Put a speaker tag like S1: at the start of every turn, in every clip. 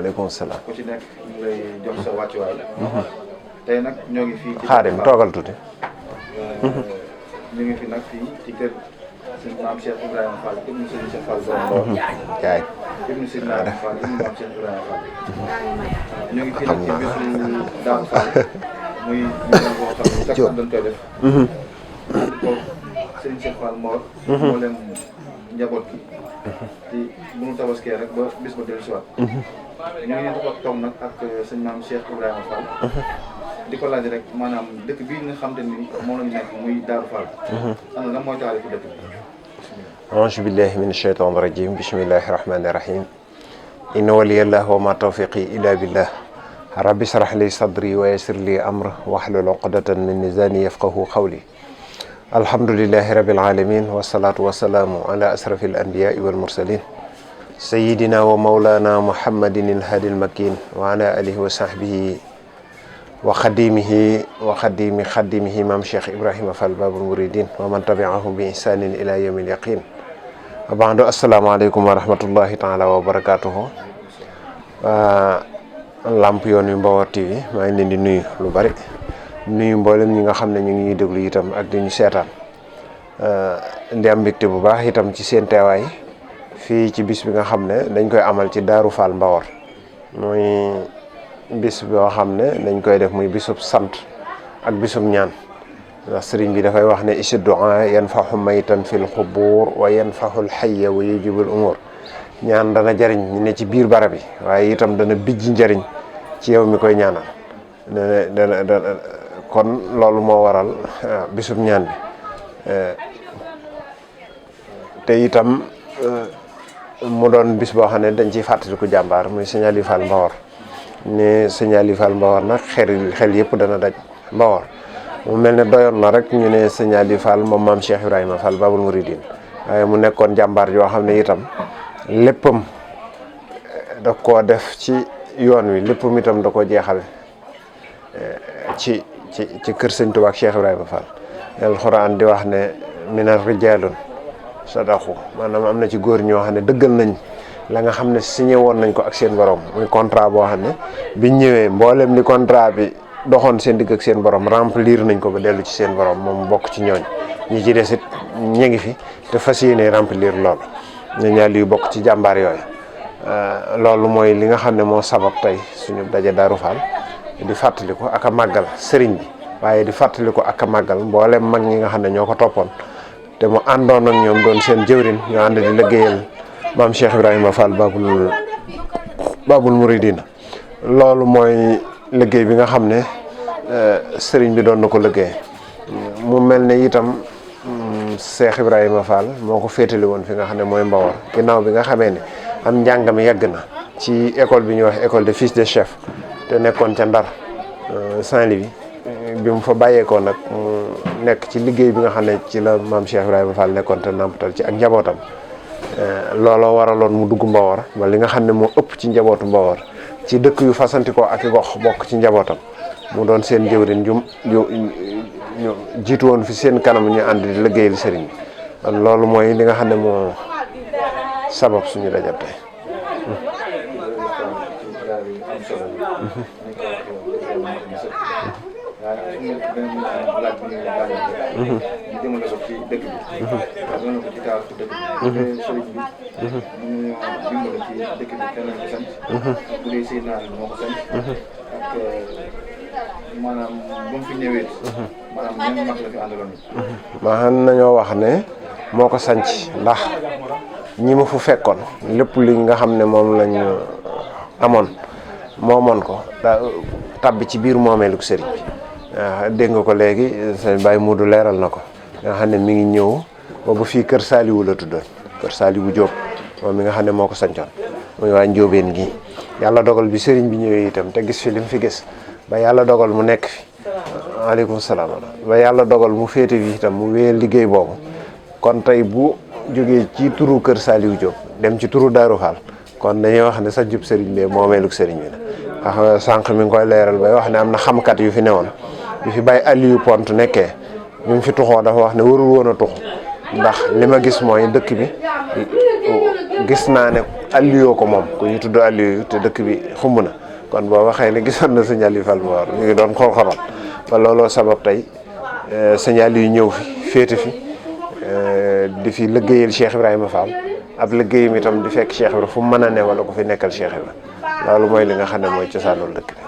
S1: waaleykum salaam.
S2: ku ci nekk ñu lay jox sa wàccuwaay. tey nag ñoo ngi fii.
S1: Xaadim toogal tuuti.
S2: ñu ngi fi nag fii ci kër sëñ maam Cheikh Ibrahima Fall ibnu sëñ Cheikh Fall borom
S1: jaay
S2: ibnu sëñ Ibrahima Fall ibnu maam Cheikh Ibrahima Fall. ñu ngi fii nag ci bisu Daaru Fall muy ñu boo xam ne chaque dañ koy def. ko sëñ Cheikh Fall Mor. moo leen njaboot gi. ci bu nu tabaskee rek ba bis ba dellu si waat. ñu ngi leen di toog nag ak sëñ maam Cheikh Ibrahima Fall. di ko laaj rek maanaam dëkk bii nga xam te ni moom la ñu nekk muy Daaru Fall. ana lan mooy taarifu dëkk bi.
S1: auzu billahi min ashaytan rajim bismillahi rahmani rahim. inna waliyallah wa ma tawfiqi illa billah. rabbi shrah li sadri wa yassir li amri wahlul uqdatan min lisani yafqahu qawli. alhamdulillahi rabbil alamin wassalatu wassalamu ala asrafil anbiya'i wal mursalin. sayyidina wa mawlana muhammadin al-hadi al-makin wa ala alihi wa sahbihi wa xadimihi maam Cheikh Ibrahima Fall Babul Mouridine wa man tabi'ahum bi ihsanin ila yawmil yaqin. Abando asalaamaaleykum wa rahmatullahi taala wa barakatuhu. Lamp Yoon wi Mbaor TV maa ngi leen di nuyu lu bari nuyu mboolem ñi nga xam ne ñu ngi ñuy déglu itam ak di ñu seetaan di am mbégte bu baax itam ci seen teewaay fii ci bis bi nga xam ne dañ koy amal ci Daaru Fall Mbaor muy bis boo xam ne dañ koy def muy bisub sant ak bisub ñaan ndax sëriñ bi dafay wax ne ishi du'a yanfahu maytan fil xubur wa yanfahul hayya wa yujibul umur. ñaan dana jariñ ñu ne ci biir barab yi waaye itam dana bijji njariñ ci yow mi koy ñaanal dana kon loolu moo waral bisub ñaan bi te itam mu doon bis boo xam ne dañ ciy fàttaliku jàmbaar muy Sëñ Aliou Fall Mbaor ne Sëñ Aliou Fall Mbaor nag xel yëpp dana daj Mbaor mu mel ne doyoon na rek ñu ne Sëñ Aliou Fall moom maam Cheikh Ibrahima Fall Babul Mouridine waaye mu nekkoon jàmbaar yoo xam ne itam léppam da koo def ci yoon wi léppam itam da koo jeexal ci kër Sëñ Tuubaa ak Cheikh Ibrahima Fall. Alxuraan di wax ne minar rijaalun sadaqu maanaam am na ci góor ñoo xam ne dëggal nañ la nga xam ne signé woon nañ ko ak seen borom muy contrat boo xam ne biñ ñëwee mboolem li contrat bi doxoon seen digg ak seen borom remplir nañ ko ba dellu ci seen borom moom bokk ci ñooñ ñi ci des it ñu ngi fi te fas yéene remplir loolu ñu ñaar yu bokk ci jàmbaar yooyu loolu mooy li nga xam ne moo sabab tey suñu daje Daaru Fall di fàttali ko ak a màggal sëriñ bi waaye di fàttali ko ak a màggal mboolem mag ñi nga xam ne ñoo ko toppoon te mu àndoon ak ñoom doon seen jëwrin ñu ànd di liggéeyal maam Cheikh Ibrahima Fall Babul Mouridine. loolu mooy liggéey bi nga xam ne sëriñ bi doon na ko liggéey mu mel ne itam Cheikh Ibrahima Fall moo ko féetali woon fi nga xam ne mooy Mbaor ginnaaw bi nga xamee ne am njàngam yàgg na ci école bi ñuy wax école de fils de chef te nekkoon ca Ndar Saint-Louis bi mu fa bàyyeekoo nag mu nekk ci liggéey bi nga xam ne ci la maam Cheikh Ibrahima Fall nekkoon te nampatal ci ak njabootam looloo waraloon mu dugg Mbaor ba li nga xam ne moo ëpp ci njabootu Mbaor ci dëkk yu fasantikoo ak i gox bokk ci njabootam mu doon seen jëwriñ ñu jiitu woon fi seen kanam ñu ànd di liggéeyal sëriñ bi kon loolu mooy li nga xam ne moo sabab suñu daje tey.
S2: maanaam bu mu fi ñëwee. maanaam ñoom mag la fi àndaloon.
S1: maa nañoo wax ne moo ko sanc ndax ñi ma fu fekkoon lépp li nga xam ne moom lañ amoon moomoon ko daa tàbbi ci biir moomeelu sëriñ bi. waaw dégg nga ko léegi sëñ Baye Modou leeral na ko nga xam ne mi ngi ñëw boobu fii Kër Saliou la tuddoon Kër Saliou Diop moom mi nga xam ne moo ko sancoon muy waa Njóobeen gi yàlla dogal bi sëriñ bi ñëwee itam te gis fi li mu fi gis. ba yàlla dogal mu nekk fi waaleykum salaam ba yàlla dogal mu féete fi itam mu wéyal liggéey boobu kon tey bu jógee ci turu Kër Saliou Diop dem ci turu Daaru Fall kon dañuy wax ne sa jub sëriñ bi moomeelug sëriñ bi la ndax sànq mi ngi koy leeral bay wax ne am na xamkat yu fi newoon yu fi bàyyi Aliou Pont nekkee bi mu fi tuxoo dafa wax ne warul woon a tuxu ndax li ma gis mooy dëkk bi gis naa ne Aliou ko moom ku ñu tudd Aliou te dëkk bi xumb na kon boo waxee ne gisoon na sëñ Aliou Fall Mbawar ñu ngi doon xor-xoral ba looloo sabab tey sëñ Aliou ñëw fi féete fi di fi liggéeyal Cheikh Ibrahima Fall ab liggéeyam itam di fekk Cheikh Ibrahima fu mu mën a ne wala ku fi nekkal Cheikh Ibrahima loolu mooy li nga xam ne mooy cosaanul dëkk bi.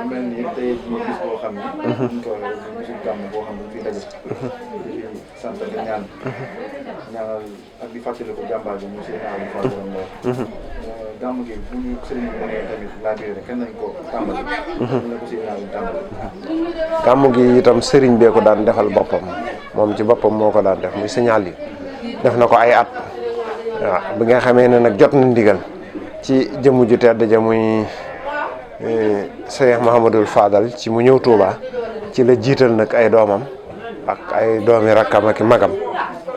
S2: mel ni tey jii gis boo xam ne. ñu ko waxee bisu gàmm boo xam ne fii daje. di sant di ñaan. ñaanal ak di fàttali ko jàmbaar bi monsieur Aliou Fall Mbawar. gàmm gi bu ñu sëriñ bi mënee tamit laa biir rek kenn nañ ko tàmbali. ñu ne ko si Aliou tàmbali.
S1: gàmm gi itam sëriñ bee ko daan defal boppam moom ci boppam moo ko daan def muy sëñ Aliou def na ko ay at waaw bi nga xamee ne nag jot na ndigal ci jëmm ju tedd ja muy Cheikh Mouhamadul Fadal ci mu ñëw Touba ci la jiital nag ay doomam ak ay doomi rakkam ak magam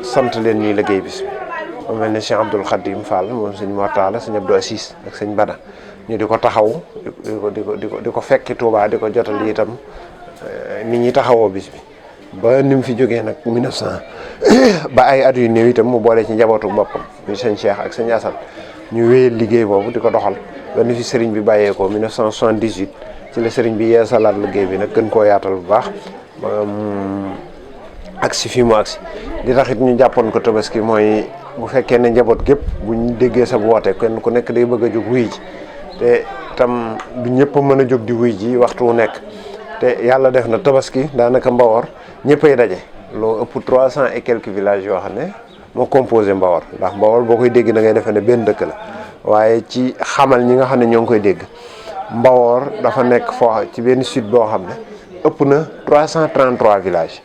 S1: sant leen ñuy liggéey bis bi mu mel ne Cheikh Abdoul Khadim Fall moom sëñ Mortala sëñ Abdou Assis ak sëñ Bada ñu di ko taxaw di ko fekki Touba di ko jotal itam nit ñi taxawoo bis bi ba ni mu fi jógee nag 1900 ba ay at yu néew itam mu boole ci njabootu boppam muy sëñ Cheikh ak sëñ Assane ñu wéyal liggéey boobu di ko doxal ba ni fi sëriñ bi bàyyeekoo 1978 ci la sëriñ bi yeesalaat liggéey bi nag gën koo yaatal bu baax ba agsi fii mu agsi di taxit ñu jàppoon ko tabaski mooy bu fekkee ne njaboot gépp bu ñu déggee sa woote kenn ku nekk day bëgg a jóg wuy ji te tam du ñëpp mën a jóg di wuy ji waxtu wu nekk te yàlla def na tabaski daanaka Mbawar ñëppay daje loo ëpp 300 et quelques villages yoo xam ne moo composé Mbawar ndax Mbawar boo koy dégg da ngay defee ne benn dëkk la waaye ci xamal ñi nga xam ne ñoo ngi koy dégg Mbawar dafa nekk foo ci benn sud boo xam ne ëpp na 333 villages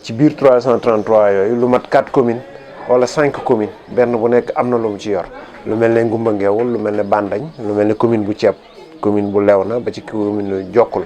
S1: ci biir 333 yooyu lu mat 4 communes wala 5 communes benn bu nekk am na lu mu ci yor lu mel ne Ngumba Ngeewul lu mel ne Bandañ lu mel ne commune bu Ceeb commune bu Léona ba ci commune Jokkul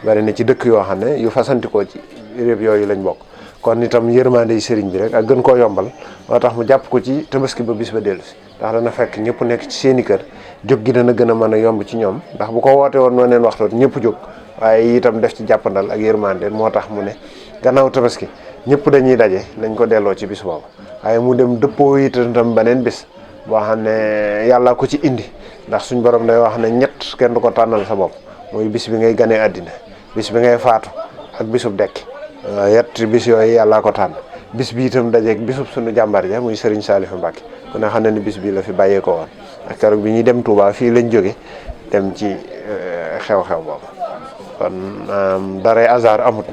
S1: bari na ci dëkk yoo xam ne yu fasantikoo ci réew yooyu lañ bokk kon itam yërmande yi sëriñ bi rek ak gën koo yombal moo tax mu jàpp ko ci tabaski ba bis ba dellu si ndax dana fekk ñëpp nekk ci seeni kër jóg gi dana gën a mën a yomb ci ñoom ndax bu ko woote woon noo neen waxtoon ñëpp jóg waaye itam def ci jàppandal ak yërmande moo tax mu ne gannaaw tabaski ñëpp dañuy daje nañ ko delloo ci bis boobu waaye mu dem dëppoo itam beneen bis boo xam ne yàlla ko ci indi ndax suñ borom day wax ne ñett kenn du ko tànnal sa bopp mooy bis bi ngay ganee àddina bis bi ngay faatu ak bisub dekki yett bis yooyu yàllaa ko tànn bis bi itam dajeeg bisub suñu jàmbar ja muy Serigne Saliou Mbacké ku ne xam ne ni bis bi la fi bàyyee ko woon ak keroog bi ñuy dem Touba fii lañ jóge dem ci xew-xew boobu kon daray hasard amut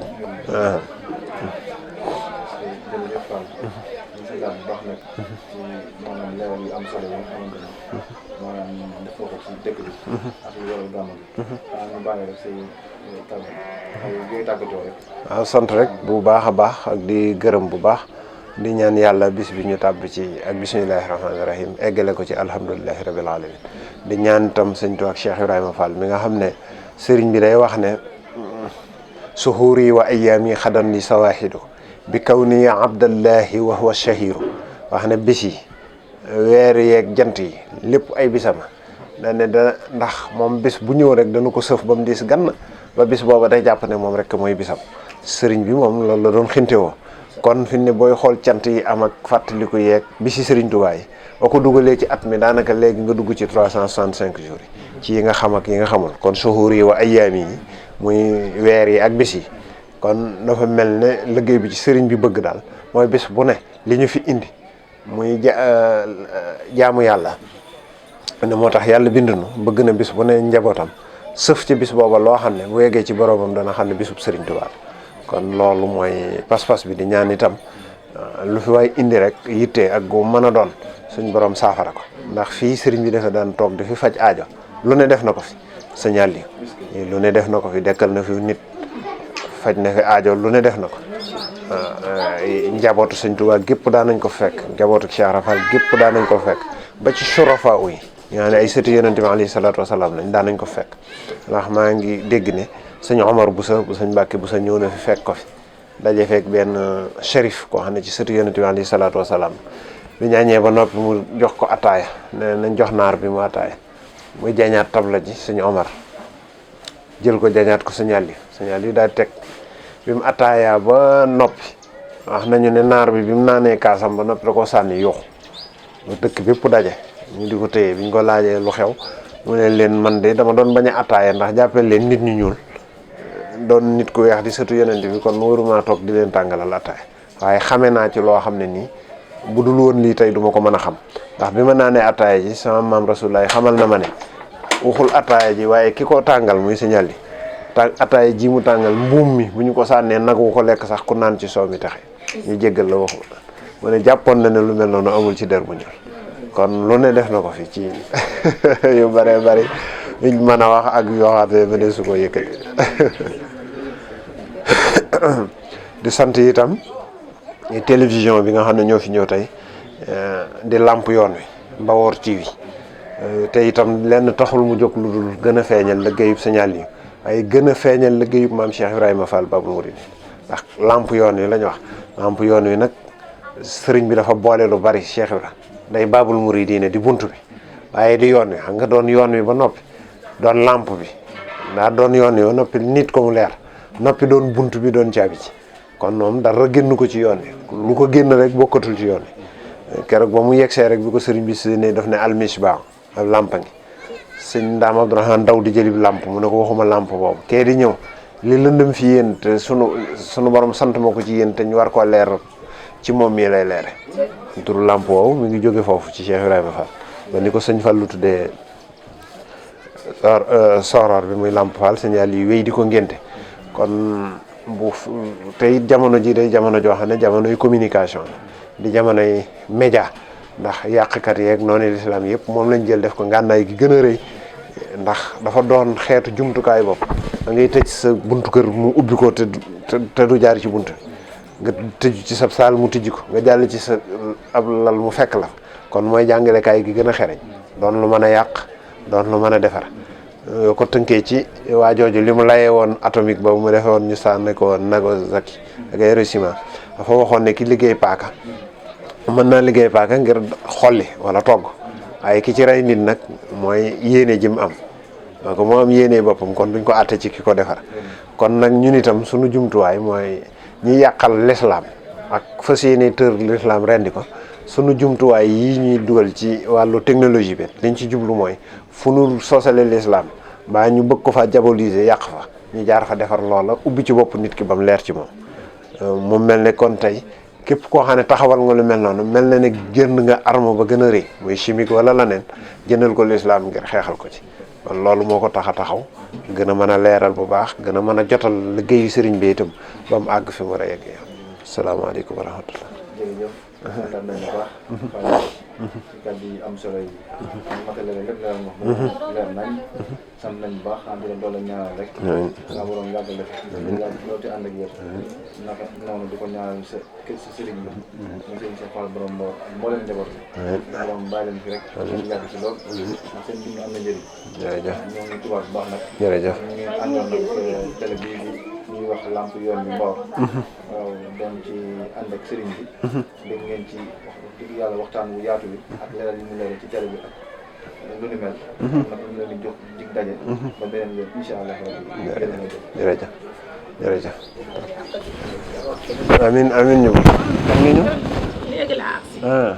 S1: waaw sant rek bu baax a baax ak di gërëm bu baax di ñaan yàlla bis bi ñu tàbb ci ak bismillahi rahmaani rahim eggale ko ci alhamdulilahi rabil alamin di ñaan itam sëñ Tuubaa ak Cheikh Ibrahima Fall mi nga xam ne sëriñ bi day wax ne suhuuri wa ayaami xadan li sawaahidu bi kaw ni abdallahi wa huwa shahiru wax ne bis yi weer yeeg jant yi lépp ay bisama da ne da ndax moom bis bu ñëw rek dana ko sëf ba mu diis gann ba bis booba day jàpp ne moom rek mooy bisam sëriñ bi moom loolu la doon xintewoo kon fi ne booy xool cant yi am ak fàttaliku yeeg bisi sëriñ Tuubaa yi boo ko dugalee ci at mi daanaka léegi nga dugg ci 365 jours yi ci yi nga xam ak yi nga xamul kon suhuur yi wa ayyaam yi muy weer yi ak bis yi kon dafa mel ne liggéey bi ci sëriñ bi bëgg daal mooy bis bu ne li ñu fi indi muy jaamu yàlla ne moo tax yàlla bindunu bëgg na bis bu ne njabootam sëf ci bis booba loo xam ne bu yeggee ci boroomam dana xam ne bisub sëriñ Tuubaa kon loolu mooy pas-pas bi di ñaan itam lu fi waay indi rek yitte ak gu mën a doon suñ borom saafara ko ndax fii sëriñ bi dafa daan toog di fi faj aajo lu ne def na ko fi signal yi lu ne def na ko fi dekkal na fi nit faj na fi aajo lu ne def na ko njabootu sëñ Tuubaa gépp daan nañ ko fekk njabootu Cheikh Rafal gépp daan nañ ko fekk ba ci surafa yi ñoo ne ay sëti yonente bi alayhi salaatu wasalaam lañ daan nañ ko fekk ndax maa ngi dégg ne sëñ Omar Boussa bu sëñ Mbàkke Boussa ñëw na fi fekk ko fi daje fekk benn shérif koo xam ne ci sëti yonente bi alayhi salaatu wasalaam bi ñaañee ba noppi mu jox ko ataaya ne nañ jox naar bi mu ataaya muy jañaat tabla ji sëñ Omar jël ko jañaat ko sëñ Aliou daal teg bi mu ataaya ba noppi wax nañu ne naar bi mu naanee kaasam ba noppi da koo sànni yuuxu ba dëkk bépp daje ñu di ko téye bi ñu ko laajee lu xew mu ne leen man de dama doon bañ a attaaya ndax jàppee leen nit ñu ñuul doon nit ku weex di sëtu yonent bi kon waruma toog di leen tàngalal attaaya waaye xame naa ci loo xam ne nii bu dul woon lii tey duma ko mën a xam ndax bi ma naanee attaaya ji sama maam Rasulullah xamal na ma ne waxul attaaya ji waaye ki ko tàngal muy signal yi attaaya ji mu tàngal mbuum mi bu ñu ko sànnee nag wu ko lekk sax ku naan ci soow mi taxe ñu jéggal la waxu ma ne jàppoon na ne lu mel noonu amul ci der bu ñuul kon lu ne def na ko fi ci yu bëree bëri yuñ mën a wax ak yoo xam ne ma ne su ko yëkkati di sant itam télévision bi nga xam ne ñoo fi ñëw tey di làmp yoon wi Mbawor TV te itam lenn taxul mu jóg lu dul gën a feeñal liggéeyub signal yi waaye gën a feeñal liggéeyub maam Cheikh Ibrahima Fall Babul Mouride ndax làmp yoon wi la ñu wax làmp yoon wi nag sëriñ bi dafa boole lu bari Cheikh Ibrahima day Babul Mouride ne di bunt bi waaye di yoon wi xam nga doon yoon wi ba noppi doon làmp bi ndaa doon yoon wi ba noppi nit ko mu leer noppi doon bunt bi doon caabi ci kon moom dara génn ko ci yoon wi lu ko génn rek bokkatul ci yoon wi keroog ba mu yegsee rek bi ko sëriñ bi si ne daf ne almisbah ak làmpa ngi sëñ Ndaam Abdourahmane daw di jëlib làmp mu ne ko waxuma làmp boobu kee di ñëw li lëndëm fi yéen te sunu borom sant ma ko ci yéen te ñu war koo leer ci moom mii lay leere turu làmp woowu mi ngi jóge foofu ci Cheikh Ibrahima Fall ba ni ko sëñ Fallu tuddee sooroor bi muy làmp Fall signal yi wéy di ko ngénte kon bu tey jamono ji day jamono joo xam ne jamonoy communication di jamonoy média ndax yàqkat yeeg noonu lislaam yëpp moom lañ jël def ko ngànnaay gi gën a rëy ndax dafa doon xeetu jumtukaay bopp da ngay tëj sa buntu kër mu ubbi ko te du jaar ci bunt nga tëj ci sa saal mu tijji ko nga jàll ci sa ab lal mu fekk la kon mooy jàngalekaay gi gën a xereñ doon lu mën a yàq doon lu mën a defar yoo ko tënkee ci waa jooju li mu layee woon atomique ba mu defee woon ñu sànni ko Nagasaki ak Hiroshima dafa waxoon ne ki liggéey paaka mën naa liggéey paaka ngir xolli wala togg waaye ki ci rey nit nag mooy yéene ji mu am donc moo am yéene boppam kon duñ ko àtte ci ki ko defar kon nag ñun itam suñu jumtuwaay mooy ñi yàqal l'islam ak fas yéene tër l'islam rendi ko sunu jumtuwaay yi ñuy dugal ci wàllu technologie bi liñ ci jublu mooy fu nu soosale l'islam mbaa ñu bëgg ko fa diaboliser yàq fa ñu jaar fa defar loola ubbi ci bopp nit ki ba mu leer ci moom mu mel ne kon tey képp koo xam ne taxawal nga lu mel noonu mel na ne jënd nga arme ba gën a rëy muy chimique wala leneen jëndal ko l'islam ngir xeexal ko ci kon loolu moo ko tax a taxaw gën a mën a leeral bu baax gën a mën a jotal liggéeyu sëriñ bi itam ba mu àgg fi mu war a yegg yow salaamaaleykum wa rahmatullah
S2: jërëjëf kontaan nañu bu baax ci kàddu yi am solo yi matale lépp leer wax leer nañ sant nañ bu baax am dina doole ñaanal rek sa borom yàggal def loolu te ànd ak yéen naka noonu di ko ñaanal sa sëriñ bi mu sëriñ sa Fall borom Mbawar ak mbooleem njaboot bi borom bàyyi leen fi rek ñu yàgg si lool ndax seen dund am na njëriñ
S1: jërëjëf
S2: ñoo ngi tubaab bu baax nag
S1: jërëjëf
S2: ñu ngi àndoon nag télé bii ñuy wax lamp yoon bi Mbawar waaw doon ci ànd ak sëriñ bi dégg ngeen ci wax dëgg yàlla waxtaan bu yaatu bi ak leeral yi mu leeral ci télé bi ak lu ni mel nag ñu leen di jox dig daje ba beneen yoon incha allah
S1: jërëjëf jërëjëf amin amin ñu xam nga ñu
S3: léegi laa
S1: ah